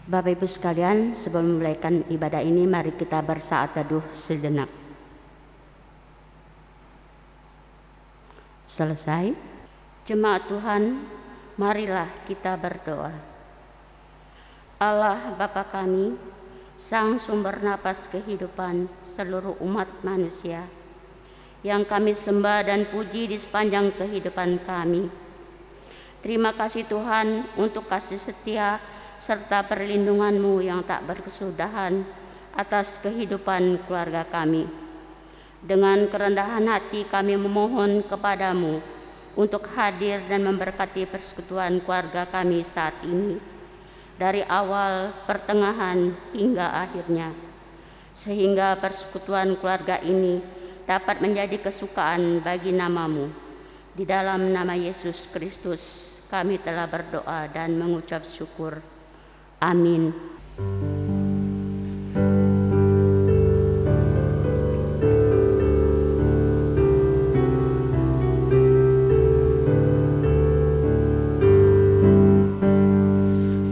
Bapak Ibu sekalian, sebelum memulaikan ibadah ini, mari kita bersaat teduh sejenak. Selesai. Jemaat Tuhan, marilah kita berdoa. Allah Bapa kami, Sang sumber napas kehidupan seluruh umat manusia, yang kami sembah dan puji di sepanjang kehidupan kami. Terima kasih Tuhan untuk kasih setia serta perlindungan-Mu yang tak berkesudahan atas kehidupan keluarga kami. Dengan kerendahan hati kami memohon kepadamu untuk hadir dan memberkati persekutuan keluarga kami saat ini, dari awal, pertengahan, hingga akhirnya, sehingga persekutuan keluarga ini dapat menjadi kesukaan bagi nama-Mu. Di dalam nama Yesus Kristus kami telah berdoa dan mengucap syukur. Amin.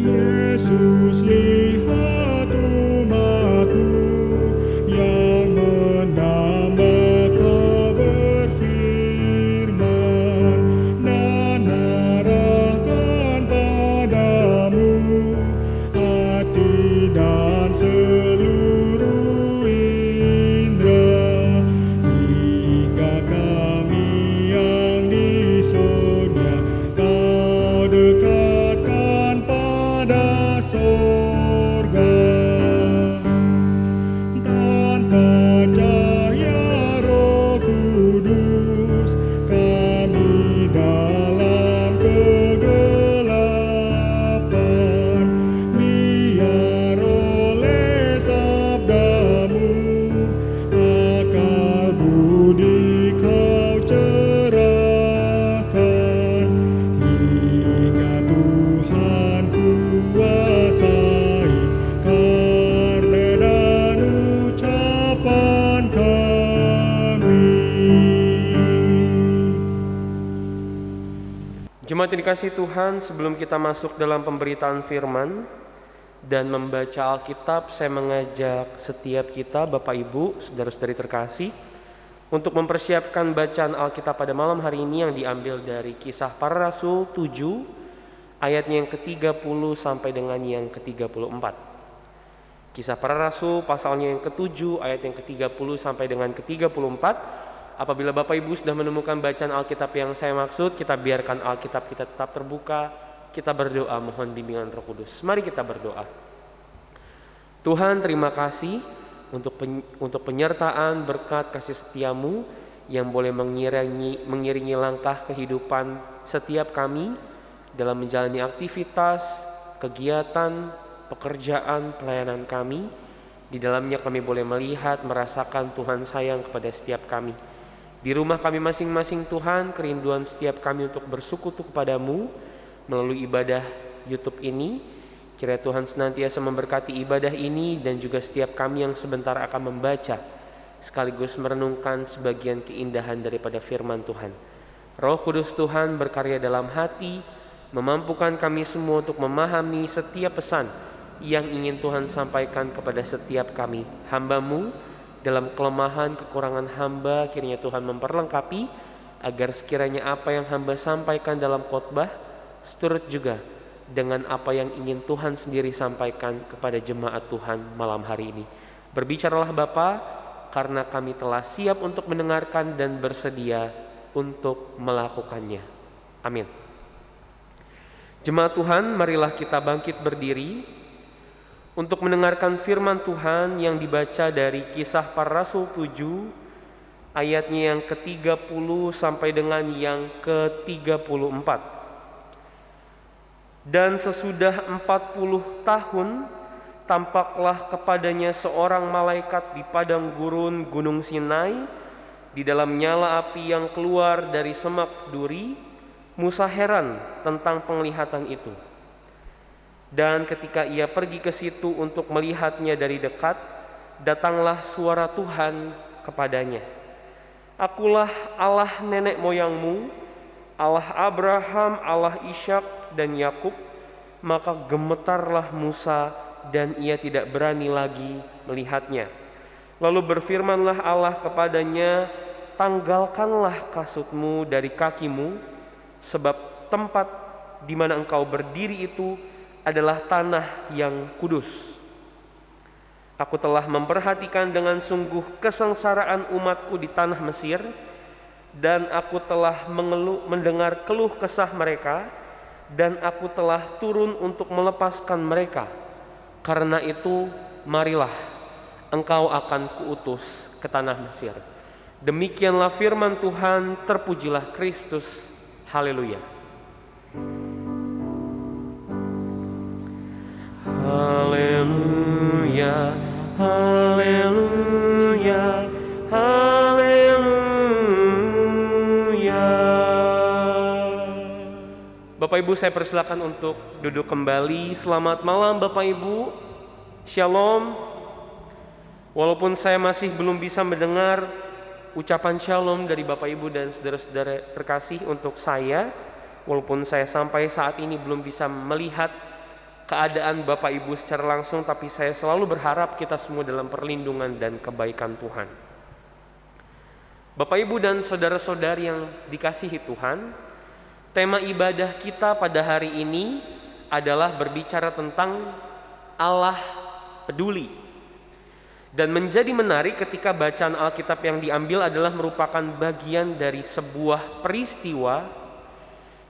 Yesus, lihat umat-Mu yang menambah Kau berfirman, dan arahkan padamu hati dan seluruh indera, hingga kami yang di surga Kau dekatkan pada surga. Tanpa cahaya Roh Kudus kami dalam kegelapan, biar oleh sabda-Mu akal budi Kau cerahkan, hingga Tuhan kuasai karena dan ucapan kami. Jemaat yang dikasihi Tuhan, sebelum kita masuk dalam pemberitaan firman dan membaca Alkitab, saya mengajak setiap kita, Bapak Ibu, saudara-saudari terkasih, untuk mempersiapkan bacaan Alkitab pada malam hari ini yang diambil dari Kisah Para Rasul 7, ayatnya yang ke-30 sampai dengan yang ke-34. Kisah Para Rasul pasalnya yang ke-7, ayat yang ke-30 sampai dengan ke-34. Apabila Bapak Ibu sudah menemukan bacaan Alkitab yang saya maksud, kita biarkan Alkitab kita tetap terbuka. Kita berdoa mohon bimbingan Roh Kudus. Mari kita berdoa. Tuhan, terima kasih untuk penyertaan berkat kasih setia-Mu yang boleh mengiringi langkah kehidupan setiap kami dalam menjalani aktivitas, kegiatan, pekerjaan, pelayanan kami. Di dalamnya kami boleh melihat, merasakan Tuhan sayang kepada setiap kami. Di rumah kami masing-masing Tuhan, kerinduan setiap kami untuk bersekutu kepadamu melalui ibadah YouTube ini. Kiranya Tuhan senantiasa memberkati ibadah ini dan juga setiap kami yang sebentar akan membaca sekaligus merenungkan sebagian keindahan daripada firman Tuhan. Roh Kudus Tuhan berkarya dalam hati, memampukan kami semua untuk memahami setiap pesan yang ingin Tuhan sampaikan kepada setiap kami, hamba-Mu. Dalam kelemahan, kekurangan hamba, kiranya Tuhan memperlengkapi, agar sekiranya apa yang hamba sampaikan dalam khotbah seturut juga dengan apa yang ingin Tuhan sendiri sampaikan kepada jemaat Tuhan malam hari ini. Berbicaralah Bapa, karena kami telah siap untuk mendengarkan dan bersedia untuk melakukannya. Amin. Jemaat Tuhan, marilah kita bangkit berdiri untuk mendengarkan firman Tuhan yang dibaca dari Kisah Para Rasul 7, ayatnya yang ke-30 sampai dengan yang ke-34. Dan sesudah 40 tahun, tampaklah kepadanya seorang malaikat di padang gurun Gunung Sinai, di dalam nyala api yang keluar dari semak duri. Musa heran tentang penglihatan itu. Dan ketika ia pergi ke situ untuk melihatnya dari dekat, datanglah suara Tuhan kepadanya. Akulah Allah nenek moyangmu, Allah Abraham, Allah Ishak dan Yakub. maka gemetarlah Musa dan ia tidak berani lagi melihatnya. Lalu berfirmanlah Allah kepadanya, tanggalkanlah kasutmu dari kakimu, sebab tempat di mana engkau berdiri itu adalah tanah yang kudus. Aku telah memperhatikan dengan sungguh kesengsaraan umatku di tanah Mesir, dan aku telah mendengar keluh kesah mereka, dan aku telah turun untuk melepaskan mereka. Karena itu, marilah, engkau akan kuutus ke tanah Mesir. Demikianlah firman Tuhan, terpujilah Kristus. Haleluya. Haleluya, haleluya, haleluya. Bapak Ibu, saya persilakan untuk duduk kembali. Selamat malam Bapak Ibu. Shalom. Walaupun saya masih belum bisa mendengar ucapan shalom dari Bapak Ibu dan saudara-saudara terkasih untuk saya, walaupun saya sampai saat ini belum bisa melihat keadaan Bapak Ibu secara langsung, tapi saya selalu berharap kita semua dalam perlindungan dan kebaikan Tuhan. Bapak Ibu dan saudara-saudari yang dikasihi Tuhan, tema ibadah kita pada hari ini adalah berbicara tentang Allah peduli. Dan menjadi menarik ketika bacaan Alkitab yang diambil adalah merupakan bagian dari sebuah peristiwa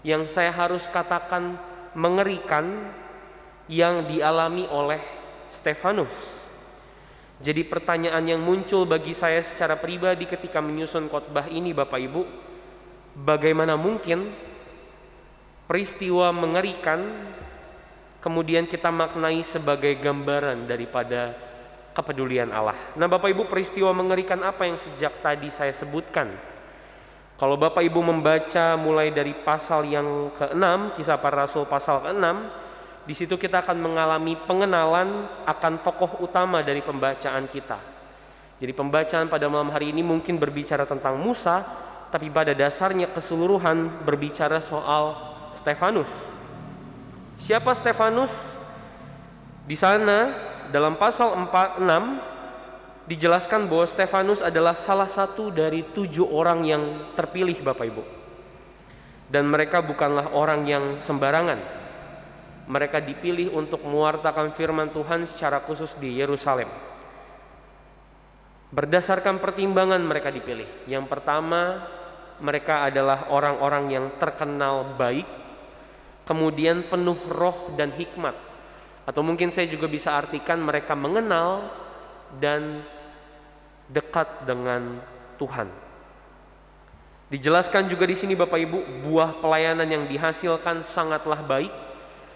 yang saya harus katakan mengerikan, yang dialami oleh Stefanus. Jadi pertanyaan yang muncul bagi saya secara pribadi ketika menyusun khotbah ini Bapak Ibu, bagaimana mungkin peristiwa mengerikan kemudian kita maknai sebagai gambaran daripada kepedulian Allah. Nah Bapak Ibu, peristiwa mengerikan apa yang sejak tadi saya sebutkan? Kalau Bapak Ibu membaca mulai dari pasal yang ke-6, Kisah Para Rasul pasal ke-6, di situ kita akan mengalami pengenalan akan tokoh utama dari pembacaan kita. Jadi pembacaan pada malam hari ini mungkin berbicara tentang Musa, tapi pada dasarnya keseluruhan berbicara soal Stefanus. Siapa Stefanus? Di sana dalam pasal 6 dijelaskan bahwa Stefanus adalah salah satu dari 7 orang yang terpilih Bapak Ibu. Dan mereka bukanlah orang yang sembarangan. Mereka dipilih untuk mewartakan firman Tuhan secara khusus di Yerusalem. Berdasarkan pertimbangan mereka dipilih. Yang pertama, mereka adalah orang-orang yang terkenal baik, kemudian penuh roh dan hikmat. Atau mungkin saya juga bisa artikan mereka mengenal dan dekat dengan Tuhan. Dijelaskan juga di sini Bapak Ibu, buah pelayanan yang dihasilkan sangatlah baik.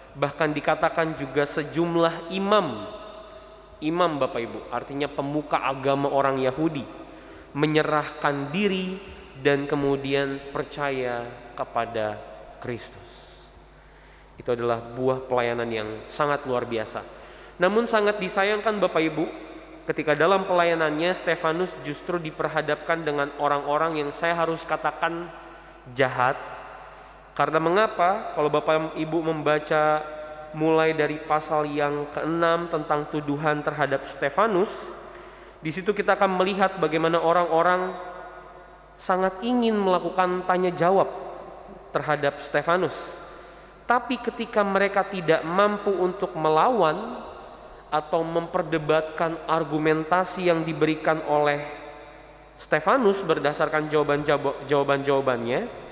Bahkan dikatakan juga sejumlah imam Bapak Ibu, artinya pemuka agama orang Yahudi, menyerahkan diri dan kemudian percaya kepada Kristus. Itu adalah buah pelayanan yang sangat luar biasa. Namun sangat disayangkan Bapak Ibu, ketika dalam pelayanannya Stefanus justru diperhadapkan dengan orang-orang yang saya harus katakan jahat. Karena mengapa? Kalau Bapak Ibu membaca mulai dari pasal yang ke-6 tentang tuduhan terhadap Stefanus, di situ kita akan melihat bagaimana orang-orang sangat ingin melakukan tanya jawab terhadap Stefanus. Tapi ketika mereka tidak mampu untuk melawan atau memperdebatkan argumentasi yang diberikan oleh Stefanus berdasarkan jawaban-jawabannya,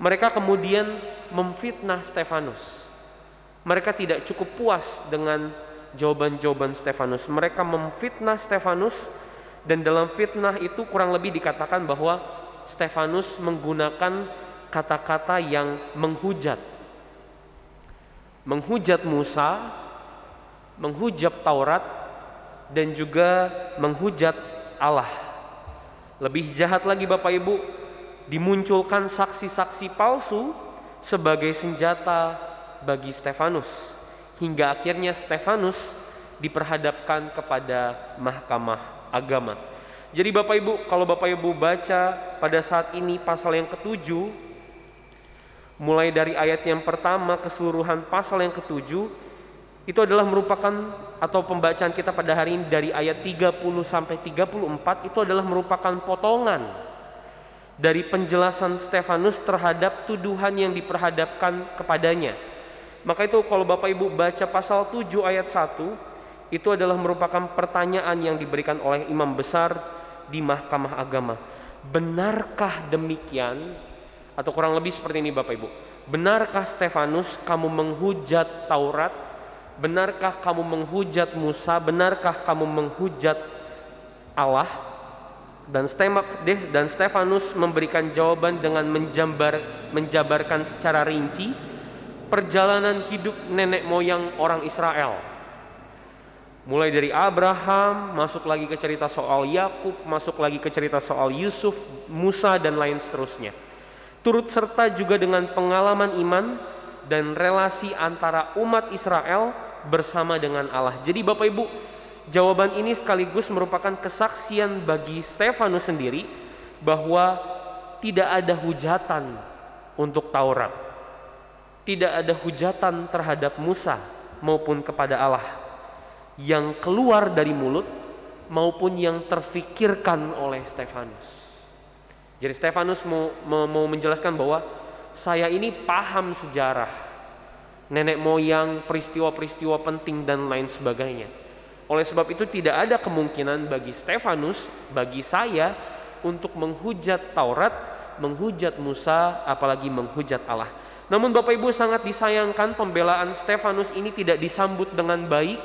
mereka kemudian memfitnah Stefanus. Mereka tidak cukup puas dengan jawaban-jawaban Stefanus. Mereka memfitnah Stefanus, dan dalam fitnah itu kurang lebih dikatakan bahwa Stefanus menggunakan kata-kata yang menghujat. Menghujat Musa, menghujat Taurat, dan juga menghujat Allah. Lebih jahat lagi Bapak Ibu, dimunculkan saksi-saksi palsu sebagai senjata bagi Stefanus, hingga akhirnya Stefanus diperhadapkan kepada mahkamah agama. Jadi Bapak Ibu, kalau Bapak Ibu baca pada saat ini pasal yang ke-7, mulai dari ayat yang pertama keseluruhan pasal yang ke-7, itu adalah merupakan, atau pembacaan kita pada hari ini dari ayat 30 sampai 34, itu adalah merupakan potongan dari penjelasan Stefanus terhadap tuduhan yang diperhadapkan kepadanya. Maka itu kalau Bapak Ibu baca pasal 7 ayat 1, itu adalah merupakan pertanyaan yang diberikan oleh imam besar di Mahkamah Agama. Benarkah demikian? Atau kurang lebih seperti ini Bapak Ibu. Benarkah Stefanus kamu menghujat Taurat? Benarkah kamu menghujat Musa? Benarkah kamu menghujat Allah? Dan Stefanus memberikan jawaban dengan menjabarkan secara rinci perjalanan hidup nenek moyang orang Israel. Mulai dari Abraham, masuk lagi ke cerita soal Yakub, masuk lagi ke cerita soal Yusuf, Musa, dan lain seterusnya. Turut serta juga dengan pengalaman iman dan relasi antara umat Israel bersama dengan Allah. Jadi Bapak Ibu, jawaban ini sekaligus merupakan kesaksian bagi Stefanus sendiri bahwa tidak ada hujatan untuk Taurat. Tidak ada hujatan terhadap Musa maupun kepada Allah yang keluar dari mulut maupun yang terfikirkan oleh Stefanus. Jadi Stefanus mau menjelaskan bahwa saya ini paham sejarah, nenek moyang, peristiwa-peristiwa penting dan lain sebagainya. Oleh sebab itu tidak ada kemungkinan bagi Stefanus, bagi saya untuk menghujat Taurat, menghujat Musa, apalagi menghujat Allah. Namun Bapak Ibu, sangat disayangkan pembelaan Stefanus ini tidak disambut dengan baik.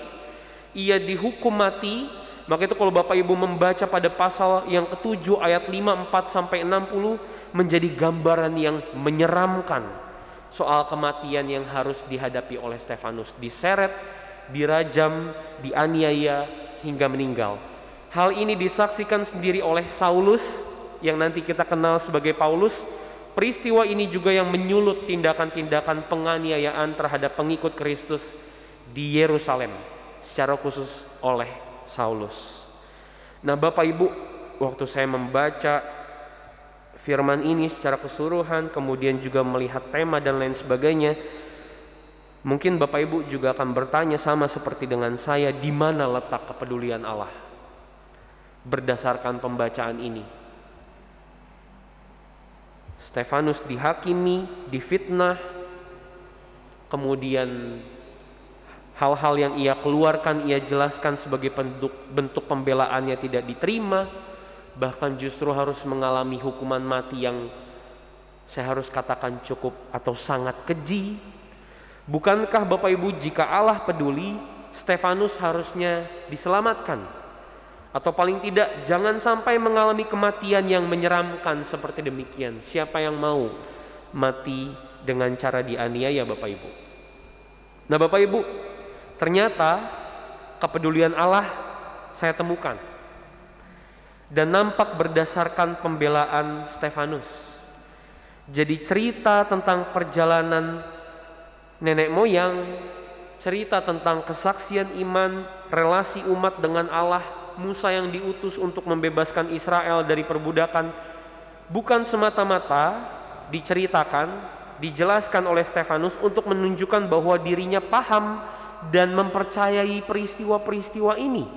Ia dihukum mati. Maka itu kalau Bapak Ibu membaca pada pasal yang ke-7 ayat 54 sampai 60 menjadi gambaran yang menyeramkan soal kematian yang harus dihadapi oleh Stefanus. Diseret, dirajam, dianiaya hingga meninggal. Hal ini disaksikan sendiri oleh Saulus yang nanti kita kenal sebagai Paulus. Peristiwa ini juga yang menyulut tindakan-tindakan penganiayaan terhadap pengikut Kristus di Yerusalem, secara khusus oleh Saulus. Nah Bapak Ibu, waktu saya membaca firman ini secara keseluruhan, kemudian juga melihat tema dan lain sebagainya, mungkin Bapak Ibu juga akan bertanya sama seperti dengan saya, di mana letak kepedulian Allah berdasarkan pembacaan ini. Stefanus dihakimi, difitnah, kemudian hal-hal yang ia keluarkan, ia jelaskan sebagai bentuk pembelaannya tidak diterima, bahkan justru harus mengalami hukuman mati yang saya harus katakan cukup atau sangat keji. Bukankah Bapak Ibu, jika Allah peduli, Stefanus harusnya diselamatkan? Atau paling tidak jangan sampai mengalami kematian yang menyeramkan seperti demikian. Siapa yang mau mati dengan cara dianiaya Bapak Ibu? Nah Bapak Ibu, ternyata kepedulian Allah saya temukan dan nampak berdasarkan pembelaan Stefanus. Jadi cerita tentang perjalanan nenek moyang, cerita tentang kesaksian iman, relasi umat dengan Allah, Musa yang diutus untuk membebaskan Israel dari perbudakan, bukan semata-mata diceritakan, dijelaskan oleh Stefanus untuk menunjukkan bahwa dirinya paham dan mempercayai peristiwa-peristiwa ini,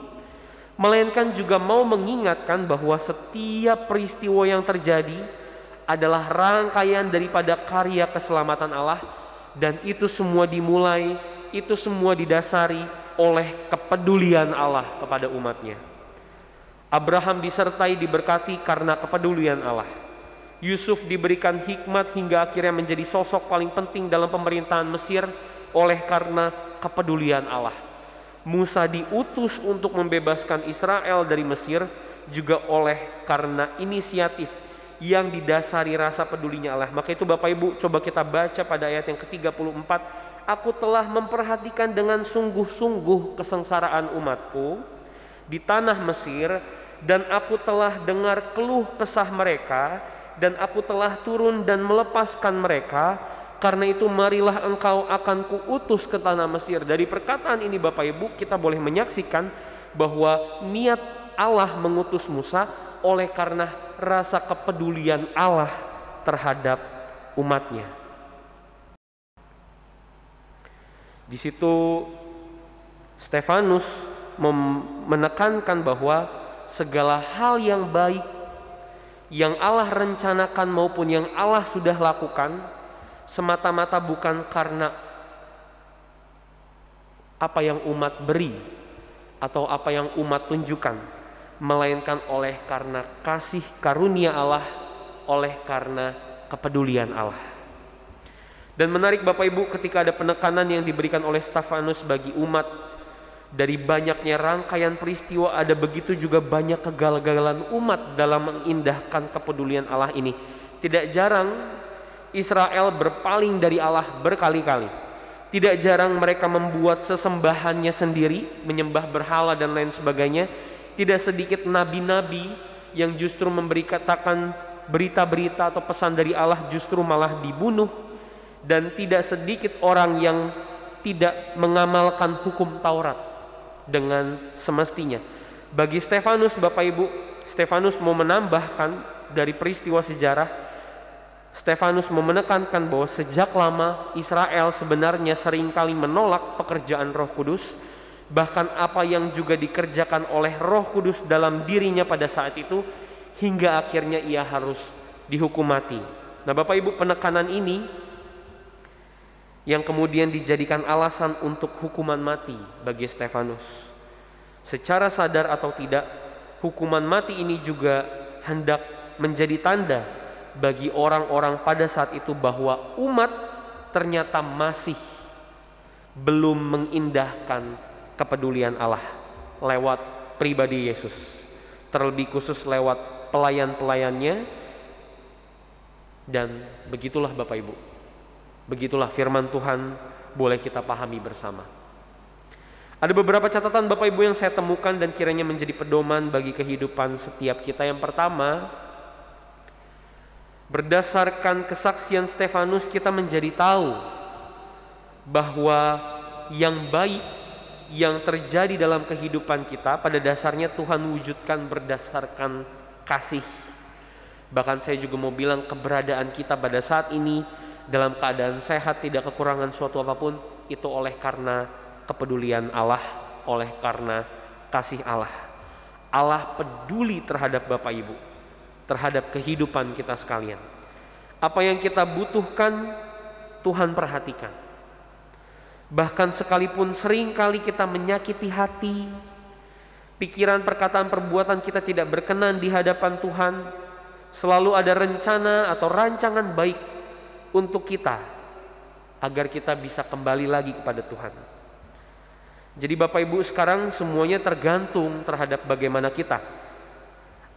melainkan juga mau mengingatkan bahwa setiap peristiwa yang terjadi adalah rangkaian daripada karya keselamatan Allah, dan itu semua dimulai, itu semua didasari oleh kepedulian Allah kepada umatnya. Abraham disertai diberkati karena kepedulian Allah. Yusuf diberikan hikmat hingga akhirnya menjadi sosok paling penting dalam pemerintahan Mesir oleh karena kepedulian Allah. Musa diutus untuk membebaskan Israel dari Mesir juga oleh karena inisiatif yang didasari rasa pedulinya Allah. Maka itu Bapak Ibu, coba kita baca pada ayat yang ke-34. Aku telah memperhatikan dengan sungguh-sungguh kesengsaraan umatku di tanah Mesir, dan aku telah dengar keluh kesah mereka, dan aku telah turun dan melepaskan mereka. Karena itu marilah engkau akan kuutus ke tanah Mesir. Dari perkataan ini Bapak Ibu, kita boleh menyaksikan bahwa niat Allah mengutus Musa oleh karena rasa kepedulian Allah terhadap umatnya. Di situ Stefanus menekankan bahwa segala hal yang baik yang Allah rencanakan maupun yang Allah sudah lakukan semata-mata bukan karena apa yang umat beri atau apa yang umat tunjukkan, melainkan oleh karena kasih karunia Allah, oleh karena kepedulian Allah. Dan menarik Bapak Ibu, ketika ada penekanan yang diberikan oleh Stefanus bagi umat, dari banyaknya rangkaian peristiwa ada begitu juga banyak kegagalan umat dalam mengindahkan kepedulian Allah ini. Tidak jarang Israel berpaling dari Allah berkali-kali. Tidak jarang mereka membuat sesembahannya sendiri, menyembah berhala dan lain sebagainya. Tidak sedikit nabi-nabi yang justru katakan berita-berita atau pesan dari Allah justru malah dibunuh. Dan tidak sedikit orang yang tidak mengamalkan hukum Taurat dengan semestinya. Bagi Stefanus, Bapak Ibu, Stefanus mau menambahkan dari peristiwa sejarah, Stefanus mau menekankan bahwa sejak lama Israel sebenarnya seringkali menolak pekerjaan Roh Kudus, bahkan apa yang juga dikerjakan oleh Roh Kudus dalam dirinya pada saat itu, hingga akhirnya ia harus dihukum mati. Nah Bapak Ibu, penekanan ini yang kemudian dijadikan alasan untuk hukuman mati bagi Stefanus. Secara sadar atau tidak, hukuman mati ini juga hendak menjadi tanda bagi orang-orang pada saat itu bahwa umat ternyata masih belum mengindahkan kepedulian Allah lewat pribadi Yesus, terlebih khusus lewat pelayan-pelayannya. Dan begitulah Bapak Ibu, begitulah firman Tuhan boleh kita pahami bersama. Ada beberapa catatan Bapak Ibu yang saya temukan dan kiranya menjadi pedoman bagi kehidupan setiap kita. Yang pertama, berdasarkan kesaksian Stefanus kita menjadi tahu bahwa yang baik yang terjadi dalam kehidupan kita pada dasarnya Tuhan wujudkan berdasarkan kasih. Bahkan saya juga mau bilang keberadaan kita pada saat ini dalam keadaan sehat, tidak kekurangan suatu apapun, itu oleh karena kepedulian Allah, oleh karena kasih Allah. Allah peduli terhadap Bapak Ibu, terhadap kehidupan kita sekalian. Apa yang kita butuhkan Tuhan perhatikan. Bahkan sekalipun seringkali kita menyakiti hati, pikiran, perkataan, perbuatan kita tidak berkenan di hadapan Tuhan, selalu ada rencana atau rancangan baik untuk kita agar kita bisa kembali lagi kepada Tuhan. Jadi Bapak Ibu, sekarang semuanya tergantung terhadap bagaimana kita.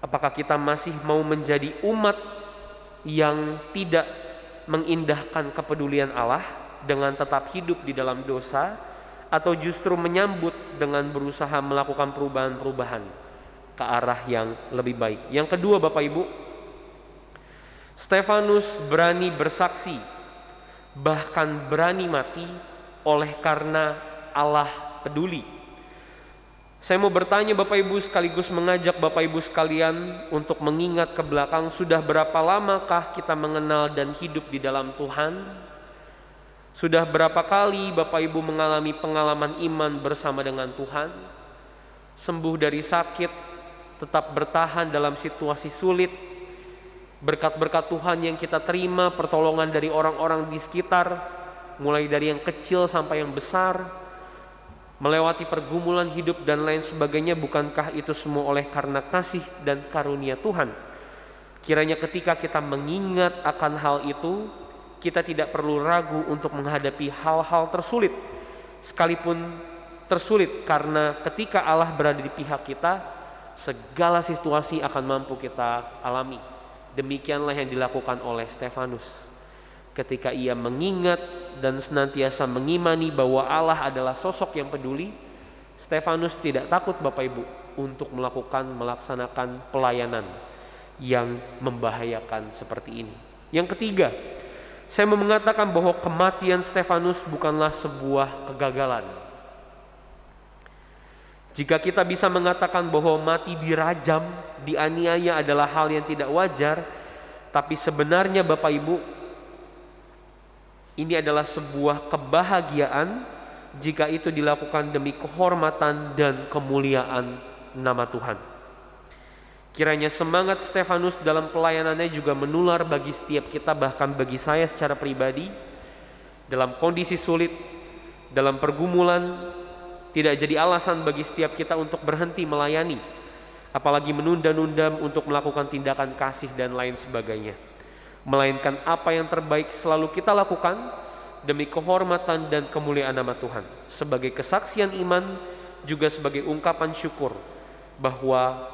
Apakah kita masih mau menjadi umat yang tidak mengindahkan kepedulian Allah dengan tetap hidup di dalam dosa, atau justru menyambut dengan berusaha melakukan perubahan-perubahan ke arah yang lebih baik. Yang kedua Bapak Ibu, Stefanus berani bersaksi, bahkan berani mati oleh karena Allah peduli. Saya mau bertanya Bapak Ibu, sekaligus mengajak Bapak Ibu sekalian untuk mengingat ke belakang, sudah berapa lamakah kita mengenal dan hidup di dalam Tuhan? Sudah berapa kali Bapak Ibu mengalami pengalaman iman bersama dengan Tuhan? Sembuh dari sakit, tetap bertahan dalam situasi sulit, berkat-berkat Tuhan yang kita terima, pertolongan dari orang-orang di sekitar, mulai dari yang kecil sampai yang besar, melewati pergumulan hidup dan lain sebagainya. Bukankah itu semua oleh karena kasih dan karunia Tuhan? Kiranya ketika kita mengingat akan hal itu, kita tidak perlu ragu untuk menghadapi hal-hal tersulit, sekalipun tersulit, karena ketika Allah berada di pihak kita, segala situasi akan mampu kita alami. Demikianlah yang dilakukan oleh Stefanus. Ketika ia mengingat dan senantiasa mengimani bahwa Allah adalah sosok yang peduli, Stefanus tidak takut Bapak Ibu untuk melaksanakan pelayanan yang membahayakan seperti ini. Yang ketiga, saya mau mengatakan bahwa kematian Stefanus bukanlah sebuah kegagalan. Jika kita bisa mengatakan bahwa mati dirajam, dianiaya adalah hal yang tidak wajar, tapi sebenarnya Bapak Ibu, ini adalah sebuah kebahagiaan jika itu dilakukan demi kehormatan dan kemuliaan nama Tuhan. Kiranya semangat Stefanus dalam pelayanannya juga menular bagi setiap kita, bahkan bagi saya secara pribadi. Dalam kondisi sulit, dalam pergumulan, tidak jadi alasan bagi setiap kita untuk berhenti melayani, apalagi menunda-nunda untuk melakukan tindakan kasih dan lain sebagainya. Melainkan apa yang terbaik selalu kita lakukan demi kehormatan dan kemuliaan nama Tuhan, sebagai kesaksian iman, juga sebagai ungkapan syukur bahwa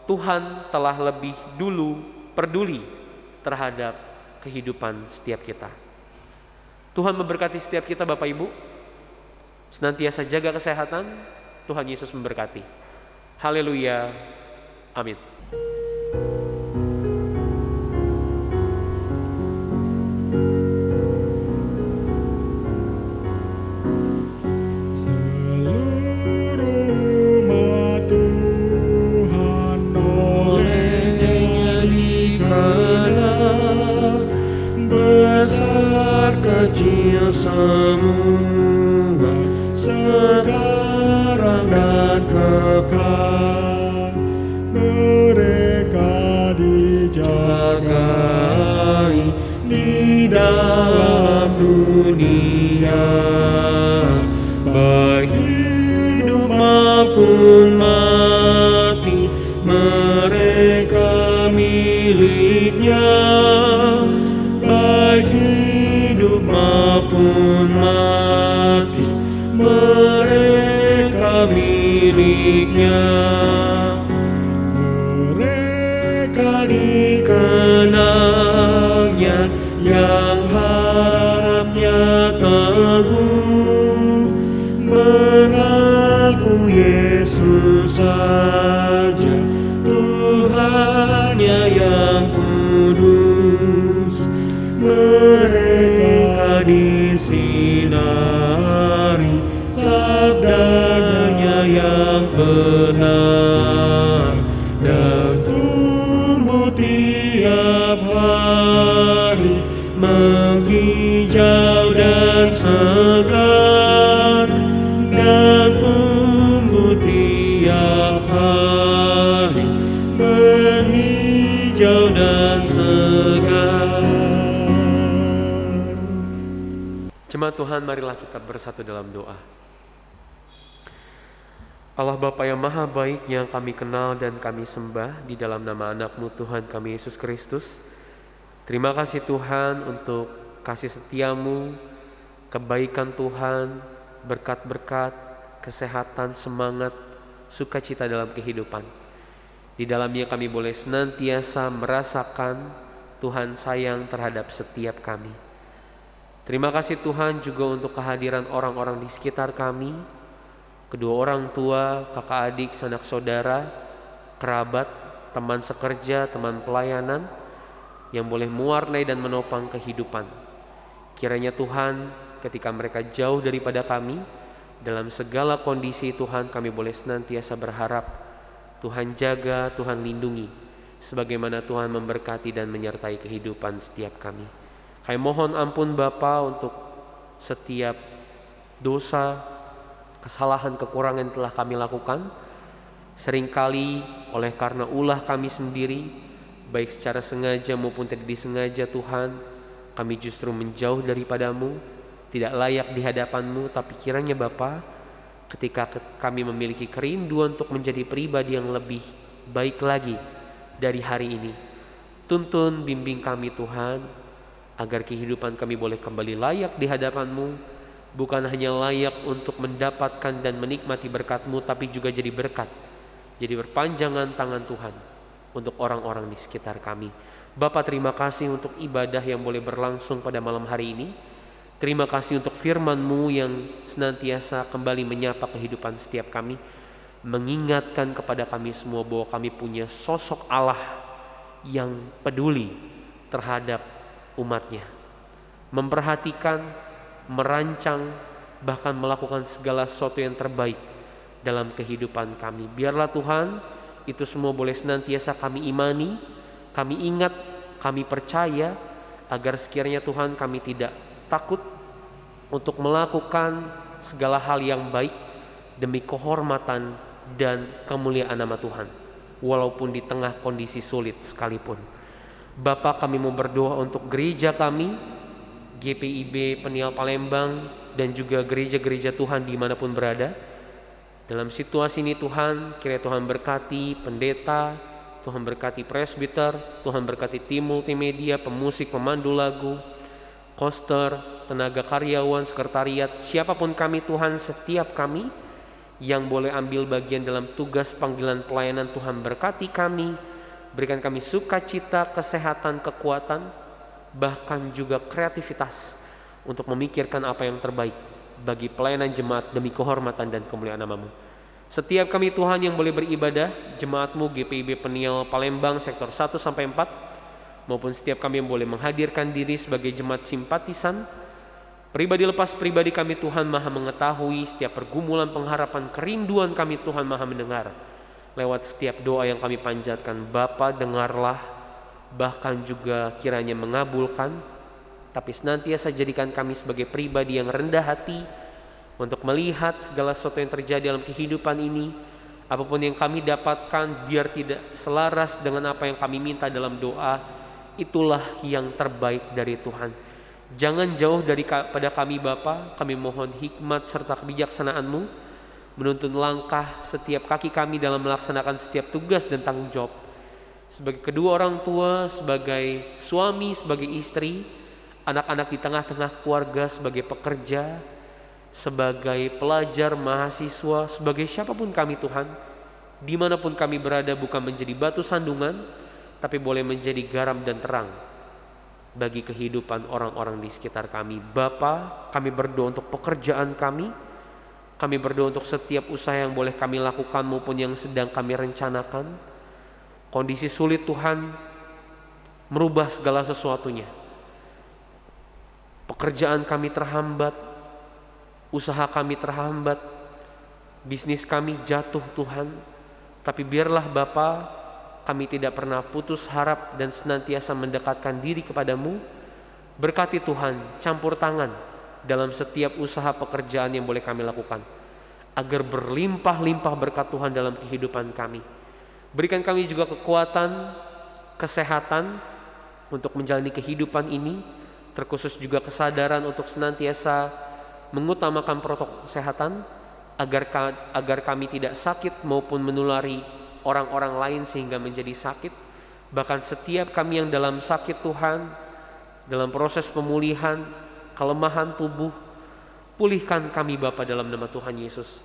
Tuhan telah lebih dulu peduli terhadap kehidupan setiap kita. Tuhan memberkati setiap kita Bapak Ibu. Senantiasa jaga kesehatan. Tuhan Yesus memberkati. Haleluya. Amin. Kecil semua sekarang dan kekal, mereka dijagai di dalam dunia, baik hidup maupun mati, mereka miliknya. Maupun mati, mereka miliknya. Mereka dikenalnya yang harapnya teguh, mengaku Yesus saja Tuhannya yang kudus. Mereka disinari sabdanya yang benar, dan tumbuh tiap hari menghijau dan segar, dan tumbuh tiap hari menghijau dan segar. Jemaat Tuhan, marilah kita bersatu dalam doa. Allah Bapa yang Maha Baik yang kami kenal dan kami sembah di dalam nama anak-Mu Tuhan kami Yesus Kristus. Terima kasih Tuhan untuk kasih setia-Mu, kebaikan Tuhan, berkat-berkat, kesehatan, semangat, sukacita dalam kehidupan. Di dalamnya kami boleh senantiasa merasakan Tuhan sayang terhadap setiap kami. Terima kasih Tuhan juga untuk kehadiran orang-orang di sekitar kami, kedua orang tua, kakak adik, sanak saudara, kerabat, teman sekerja, teman pelayanan, yang boleh mewarnai dan menopang kehidupan. Kiranya Tuhan, ketika mereka jauh daripada kami, dalam segala kondisi Tuhan kami boleh senantiasa berharap Tuhan jaga, Tuhan lindungi, sebagaimana Tuhan memberkati dan menyertai kehidupan setiap kami. Kami mohon ampun Bapa untuk setiap dosa, kesalahan, kekurangan yang telah kami lakukan. Seringkali oleh karena ulah kami sendiri, baik secara sengaja maupun tidak disengaja Tuhan, kami justru menjauh daripada-Mu, tidak layak di hadapan-Mu. Tapi kiranya Bapa, ketika kami memiliki kerinduan untuk menjadi pribadi yang lebih baik lagi dari hari ini, tuntun bimbing kami Tuhan, agar kehidupan kami boleh kembali layak di hadapan-Mu, bukan hanya layak untuk mendapatkan dan menikmati berkat-Mu, tapi juga jadi berkat, jadi perpanjangan tangan Tuhan untuk orang-orang di sekitar kami. Bapa, terima kasih untuk ibadah yang boleh berlangsung pada malam hari ini. Terima kasih untuk firman-Mu yang senantiasa kembali menyapa kehidupan setiap kami, mengingatkan kepada kami semua bahwa kami punya sosok Allah yang peduli terhadap umatnya, memperhatikan, merancang, bahkan melakukan segala sesuatu yang terbaik dalam kehidupan kami. Biarlah Tuhan, itu semua boleh senantiasa kami imani, kami ingat, kami percaya, agar sekiranya Tuhan kami tidak takut untuk melakukan segala hal yang baik demi kehormatan dan kemuliaan nama Tuhan, walaupun di tengah kondisi sulit sekalipun. Bapa, kami mau berdoa untuk gereja kami, GPIB Peniel Palembang, dan juga gereja-gereja Tuhan dimanapun berada. Dalam situasi ini Tuhan, kiranya Tuhan berkati pendeta, Tuhan berkati presbiter, Tuhan berkati tim multimedia, pemusik, pemandu lagu, koster, tenaga karyawan, sekretariat, siapapun kami Tuhan, setiap kami yang boleh ambil bagian dalam tugas panggilan pelayanan. Tuhan berkati kami, berikan kami sukacita, kesehatan, kekuatan, bahkan juga kreativitas untuk memikirkan apa yang terbaik bagi pelayanan jemaat demi kehormatan dan kemuliaan nama-Mu. Setiap kami Tuhan yang boleh beribadah, jemaat-Mu GPIB Peniel Palembang sektor 1 sampai 4, maupun setiap kami yang boleh menghadirkan diri sebagai jemaat simpatisan, pribadi lepas pribadi kami Tuhan Maha mengetahui setiap pergumulan, pengharapan, kerinduan kami Tuhan Maha mendengar. Lewat setiap doa yang kami panjatkan, Bapa dengarlah, bahkan juga kiranya mengabulkan, tapi senantiasa jadikan kami sebagai pribadi yang rendah hati untuk melihat segala sesuatu yang terjadi dalam kehidupan ini. Apapun yang kami dapatkan, biar tidak selaras dengan apa yang kami minta dalam doa, itulah yang terbaik dari Tuhan. Jangan jauh daripada kami Bapa. Kami mohon hikmat serta kebijaksanaan-Mu menuntun langkah setiap kaki kami dalam melaksanakan setiap tugas dan tanggung jawab. Sebagai kedua orang tua, sebagai suami, sebagai istri, anak-anak di tengah-tengah keluarga, sebagai pekerja, sebagai pelajar, mahasiswa, sebagai siapapun kami Tuhan, dimanapun kami berada, bukan menjadi batu sandungan, tapi boleh menjadi garam dan terang bagi kehidupan orang-orang di sekitar kami. Bapa, kami berdoa untuk pekerjaan kami berdoa untuk setiap usaha yang boleh kami lakukan maupun yang sedang kami rencanakan. Kondisi sulit Tuhan merubah segala sesuatunya. Pekerjaan kami terhambat, usaha kami terhambat, bisnis kami jatuh Tuhan. Tapi biarlah Bapa, kami tidak pernah putus harap dan senantiasa mendekatkan diri kepadamu. Berkati Tuhan, campur tangan dalam setiap usaha pekerjaan yang boleh kami lakukan, agar berlimpah-limpah berkat Tuhan dalam kehidupan kami. Berikan kami juga kekuatan, kesehatan untuk menjalani kehidupan ini, terkhusus juga kesadaran untuk senantiasa mengutamakan protokol kesehatan, agar kami tidak sakit maupun menulari orang-orang lain sehingga menjadi sakit. Bahkan setiap kami yang dalam sakit Tuhan, dalam proses pemulihan, kelemahan tubuh, pulihkan kami Bapa dalam nama Tuhan Yesus.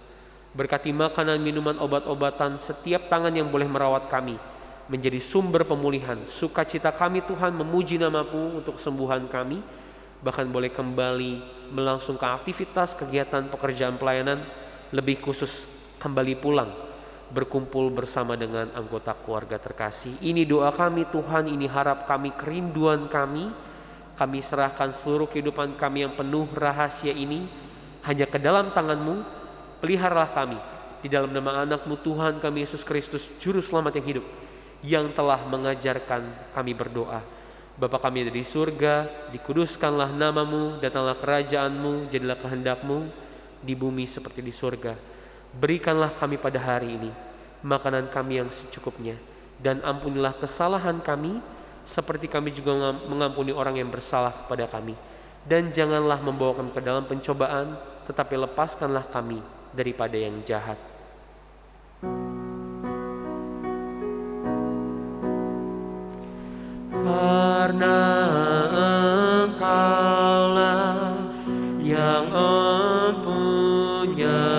Berkati makanan, minuman, obat-obatan, setiap tangan yang boleh merawat kami menjadi sumber pemulihan. Sukacita kami Tuhan memuji nama-Mu untuk kesembuhan kami, bahkan boleh kembali melangsungkan aktivitas, kegiatan, pekerjaan pelayanan, lebih khusus kembali pulang berkumpul bersama dengan anggota keluarga terkasih. Ini doa kami Tuhan, ini harap kami, kerinduan kami. Kami serahkan seluruh kehidupan kami yang penuh rahasia ini hanya ke dalam tangan-Mu. Peliharalah kami di dalam nama anak-Mu Tuhan kami Yesus Kristus, Juru Selamat yang hidup, yang telah mengajarkan kami berdoa. Bapa kami yang ada di surga, dikuduskanlah nama-Mu, datanglah kerajaan-Mu, jadilah kehendak-Mu di bumi seperti di surga. Berikanlah kami pada hari ini makanan kami yang secukupnya, dan ampunilah kesalahan kami seperti kami juga mengampuni orang yang bersalah kepada kami. Dan janganlah membawa kami ke dalam pencobaan, tetapi lepaskanlah kami daripada yang jahat. Karena Engkaulah yang empunya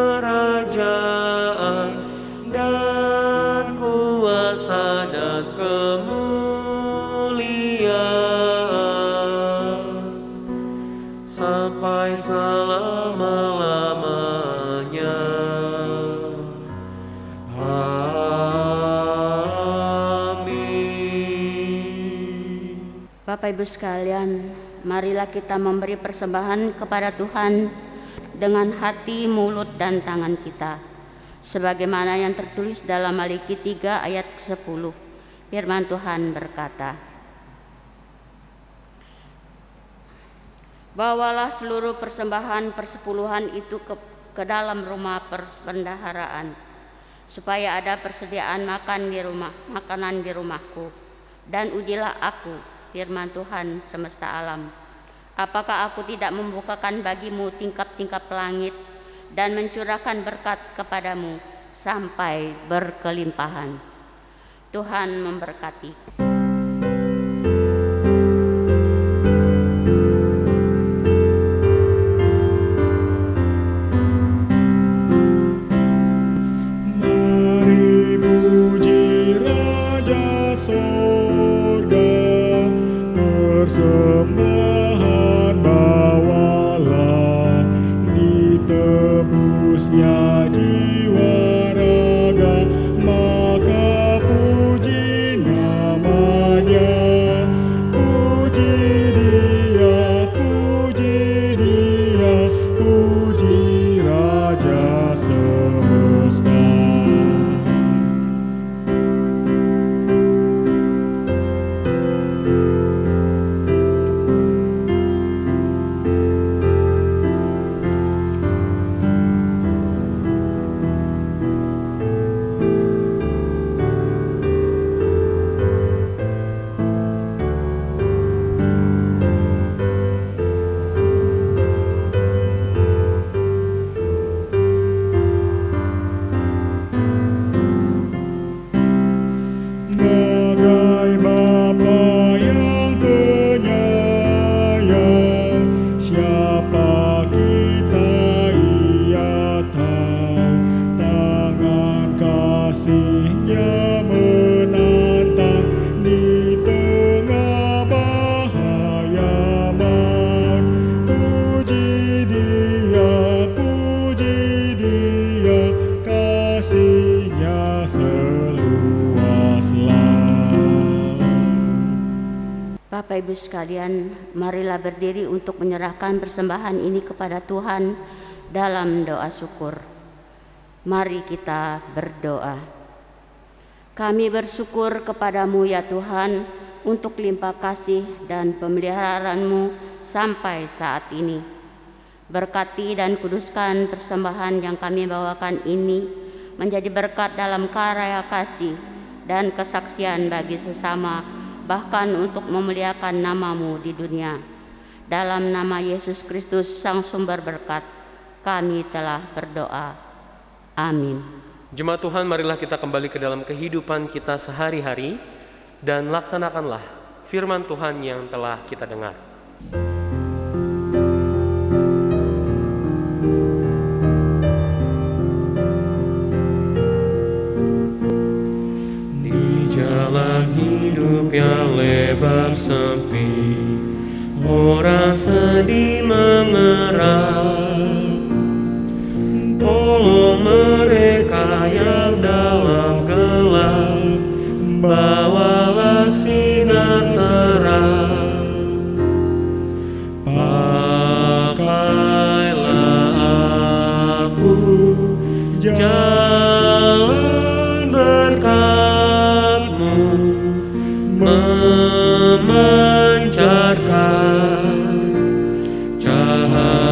kerajaan dan kuasa dan kemuliaan sampai selama-lamanya. Bapak Ibu sekalian, marilah kita memberi persembahan kepada Tuhan dengan hati, mulut, dan tangan kita, sebagaimana yang tertulis dalam Maliki 3 ayat 10. Firman Tuhan berkata, Bawalah seluruh persembahan persepuluhan itu ke dalam rumah perbendaharaan, supaya ada persediaan makanan di rumahku. Dan ujilah aku, firman Tuhan semesta alam. Apakah aku tidak membukakan bagimu tingkap-tingkap langit dan mencurahkan berkat kepadamu sampai berkelimpahan. Tuhan memberkati. Persembahan bawalah, ditebusnya jiwa raga, maka puji namanya. Puji dia, puji dia, puji Raja semesta. Bagai Bapa yang penyayang, siapa kita Ia tahu. Tangan kasih-Nya menantang di tengah bahaya maut. Puji Dia, kasih-Nya seluas laut. Bapak Ibu sekalian, marilah berdiri untuk menyerahkan persembahan ini kepada Tuhan dalam doa syukur. Mari kita berdoa. Kami bersyukur kepadamu ya Tuhan untuk limpah kasih dan pemeliharaanmu sampai saat ini. Berkati dan kuduskan persembahan yang kami bawakan ini menjadi berkat dalam karya kasih dan kesaksian bagi sesama, bahkan untuk memuliakan namamu di dunia. Dalam nama Yesus Kristus, Sang Sumber Berkat, kami telah berdoa. Amin. Jemaat Tuhan, marilah kita kembali ke dalam kehidupan kita sehari-hari dan laksanakanlah firman Tuhan yang telah kita dengar. Jalan hidup yang lebar sempit, orang sedih mengerang. Tolong mereka yang dalam gelap, bawalah sinar terang. Pakailah aku jalan berkat, memancarkan cahayamu.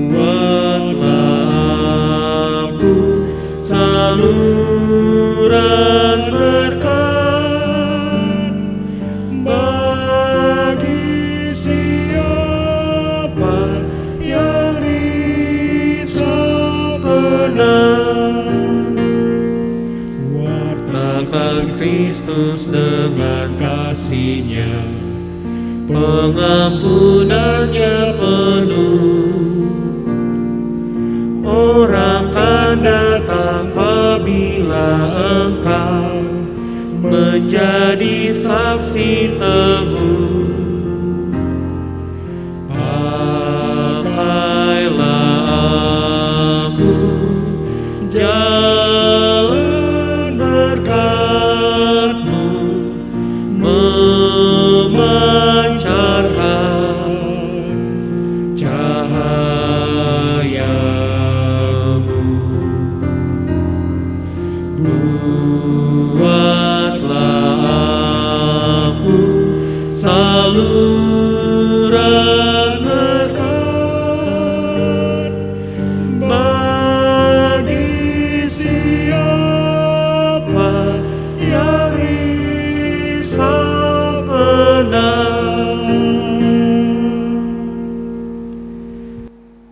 Buatlah aku saluran berkat bagi siapa yang risau penat. Wartakan Kristus dengan kasih-Nya, pengampunannya penuh. Orang kan datang apabila engkau menjadi saksi teguh. Pakailah aku jalan berkat-Mu, memancarkan cahayamu. Buatlah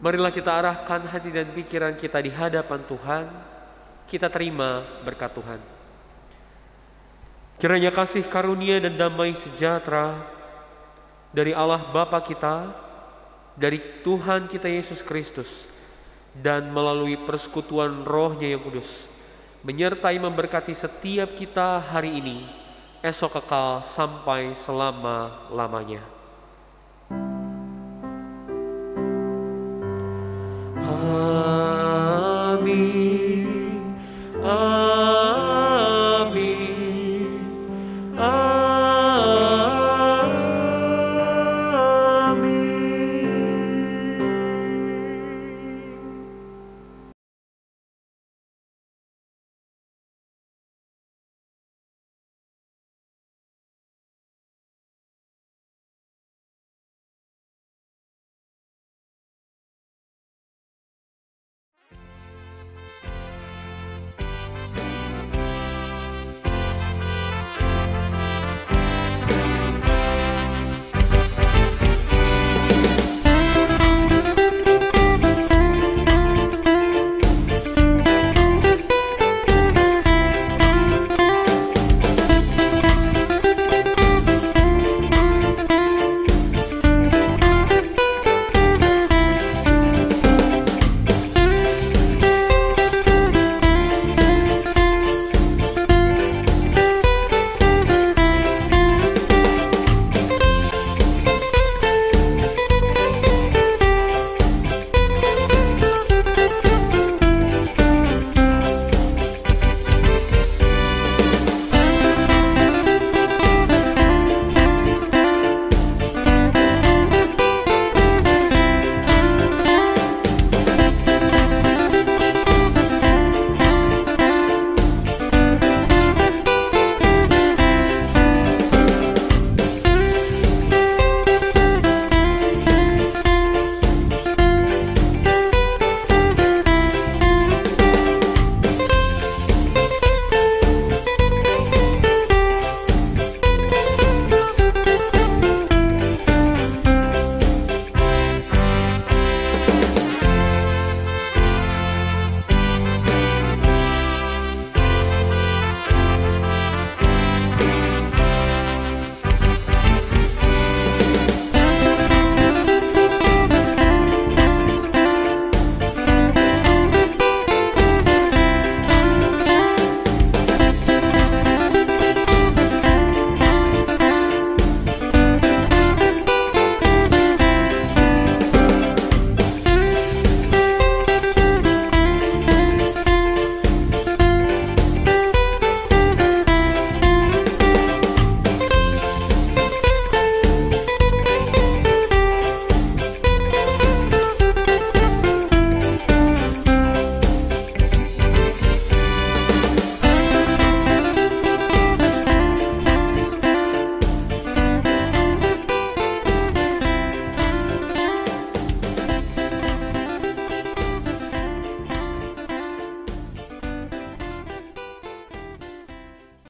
Marilah kita arahkan hati dan pikiran kita di hadapan Tuhan. Kita terima berkat Tuhan. Kiranya kasih karunia dan damai sejahtera dari Allah Bapa kita, dari Tuhan kita Yesus Kristus, dan melalui persekutuan Roh-Nya yang kudus, menyertai memberkati setiap kita hari ini, esok kekal sampai selama-lamanya.